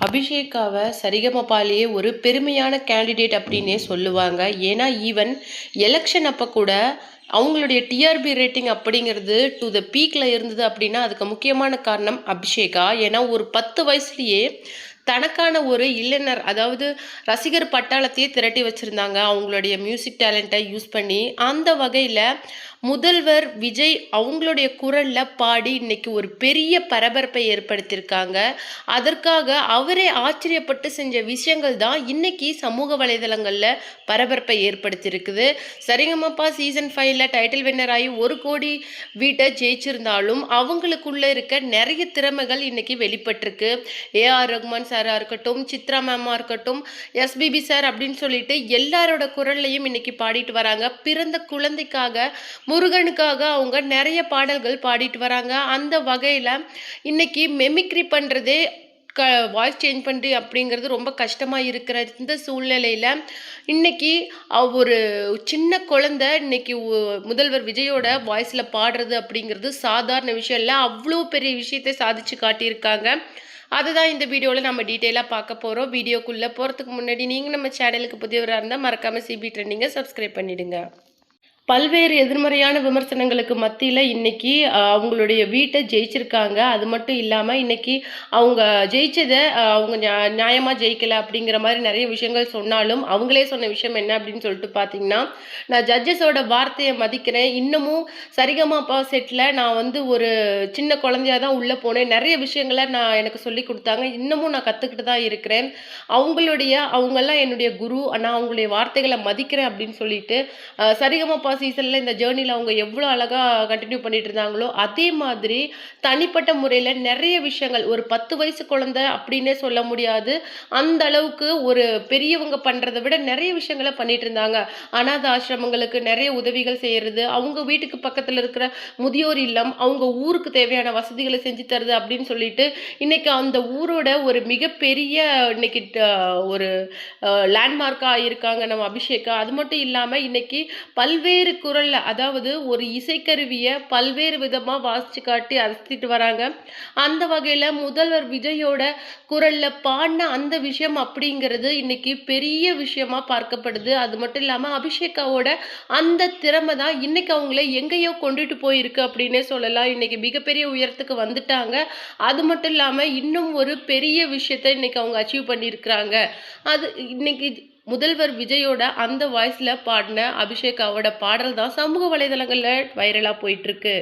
அபிஷேகாவை சரிகமபாலேயே ஒரு பெருமையான கேண்டிடேட் அப்படின்னே சொல்லுவாங்க. ஏன்னா ஈவன் எலெக்ஷன் அப்போ கூட அவங்களுடைய டிஆர்பி ரேட்டிங் அப்படிங்கிறது டு த பீக்கில் இருந்தது அப்படின்னா அதுக்கு முக்கியமான காரணம் அபிஷேகா. ஏன்னா ஒரு 10 வயசுலேயே தனக்கான ஒரு இளைஞர், அதாவது ரசிகர் பட்டாளத்தையே திரட்டி வச்சுருந்தாங்க அவங்களுடைய மியூசிக் டேலண்ட்டை யூஸ் பண்ணி. அந்த வகையில் முதல்வர் விஜய் அவங்களுடைய குரலில் பாடி இன்னைக்கு ஒரு பெரிய பரபரப்பை ஏற்படுத்தியிருக்காங்க. அதற்காக அவரே ஆச்சரியப்பட்டு செஞ்ச விஷயங்கள் தான் இன்னைக்கு சமூக வலைதளங்களில் பரபரப்பை ஏற்படுத்தியிருக்குது. சரிகமப்பா சீசன் 5ல் டைட்டில் வின்னர் ஆகி 1 கோடி வீட்டை ஜெயிச்சிருந்தாலும் அவங்களுக்குள்ளே இருக்க நிறைய திறமைகள் இன்னைக்கு வெளிப்பட்டிருக்கு. ஏஆர் ரகுமான் சாராக இருக்கட்டும், சித்ரா மேமாக இருக்கட்டும், எஸ்பிபி சார் அப்படின்னு சொல்லிட்டு எல்லாரோட குரல்லையும் இன்னைக்கு பாடிட்டு வராங்க. பிறந்த குழந்தைக்காக முருகனுக்காக அவங்க நிறைய பாடல்கள் பாடிட்டு வராங்க. அந்த வகையில் இன்னைக்கு மெமிக்ரி பண்ணுறதே வாய்ஸ் சேஞ்ச் பண்ணி அப்படிங்கிறது ரொம்ப கஷ்டமாக இருக்கிற இந்த சூழ்நிலையில் இன்னைக்கு ஒரு சின்ன குழந்தை இன்னைக்கு முதல்வர் விஜயோட வாய்ஸில் பாடுறது அப்படிங்கிறது சாதாரண விஷயம் இல்லை. அவ்வளோ பெரிய விஷயத்தை சாதிச்சு காட்டியிருக்காங்க. அதுதான் இந்த வீடியோவில் நம்ம டீட்டெயிலாக பார்க்க போகிறோம். வீடியோக்குள்ளே போகிறதுக்கு முன்னாடி நீங்கள் நம்ம சேனலுக்கு புதியவராக இருந்தால் மறக்காமல் சிபி ட்ரெண்டிங்கை சப்ஸ்கிரைப் பண்ணிவிடுங்க. பல்வேறு எதிர்மறையான விமர்சனங்களுக்கு மத்தியில் இன்னைக்கு அவங்களுடைய வீட்டை ஜெயிச்சிருக்காங்க. அது மட்டும் இல்லாமல் இன்னைக்கு அவங்க ஜெயிச்சதை அவங்க நியாயமாக ஜெயிக்கலை அப்படிங்கிற மாதிரி நிறைய விஷயங்கள் சொன்னாலும் அவங்களே சொன்ன விஷயம் என்ன அப்படின்னு சொல்லிட்டு பார்த்தீங்கன்னா, நான் ஜட்ஜஸோட வார்த்தையை மதிக்கிறேன். இன்னமும் சரிகமபா செட்டில் நான் ஒரு சின்ன குழந்தையாக தான் உள்ளே போனேன். நிறைய விஷயங்களை எனக்கு சொல்லி கொடுத்தாங்க. இன்னமும் நான் கற்றுக்கிட்டு தான் இருக்கிறேன். அவங்கெல்லாம் என்னுடைய குரு, நான் அவங்களுடைய வார்த்தைகளை மதிக்கிறேன் அப்படின்னு சொல்லிட்டு சரிகமபா சீசன்ல இந்த ஜேர்னியில் அவங்க எவ்வளோ அழகாக கண்டினியூ பண்ணிட்டு இருந்தாங்களோ அதே மாதிரி தனிப்பட்ட முறையில் நிறைய விஷயங்கள் ஒரு 10 வயசு குழந்தை அப்படின்னே சொல்ல முடியாது. அந்த அளவுக்கு ஒரு பெரியவங்க பண்ணுறதை விட நிறைய விஷயங்களை பண்ணிட்டு இருந்தாங்க. அனாத ஆசிரமங்களுக்கு நிறைய உதவிகள் செய்யறது, அவங்க வீட்டுக்கு பக்கத்தில் இருக்கிற முதியோர் இல்லம், அவங்க ஊருக்கு தேவையான வசதிகளை செஞ்சு தருது அப்படின்னு சொல்லிட்டு இன்னைக்கு அந்த ஊரோட ஒரு மிகப்பெரிய இன்னைக்கு ஒரு லேண்ட்மார்க்காக இருக்காங்க நம்ம அபிஷேகா. அது மட்டும் இல்லாமல் இன்னைக்கு பல்வேறு குரல்ல, அதாவது ஒரு இசைக்கருவியை பல்வேறு விதமாக வாசிச்சு காட்டி அசத்திட்டு வராங்க. அந்த வகையில் முதல்வர் விஜயோட குரல்ல பாடின அந்த விஷயம் அப்படிங்கிறது இன்னைக்கு பெரிய விஷயமா பார்க்கப்படுது. அது மட்டும் இல்லாமல் அபிஷேகாவோட அந்த திறமை தான் இன்னைக்கு அவங்கள எங்கேயோ கொண்டுட்டு போயிருக்கு அப்படின்னே சொல்லலாம். இன்னைக்கு மிகப்பெரிய உயரத்துக்கு வந்துட்டாங்க. அது மட்டும் இல்லாமல் இன்னும் ஒரு பெரிய விஷயத்தை இன்னைக்கு அவங்க அச்சீவ் பண்ணியிருக்கிறாங்க. அது இன்னைக்கு முதல்வர் விஜயோட அந்த வாய்ஸில் பாடின அபிஷேகாவோட பாடல் தான் சமூக வலைதளங்களில் வைரலாக போயிட்டுருக்கு.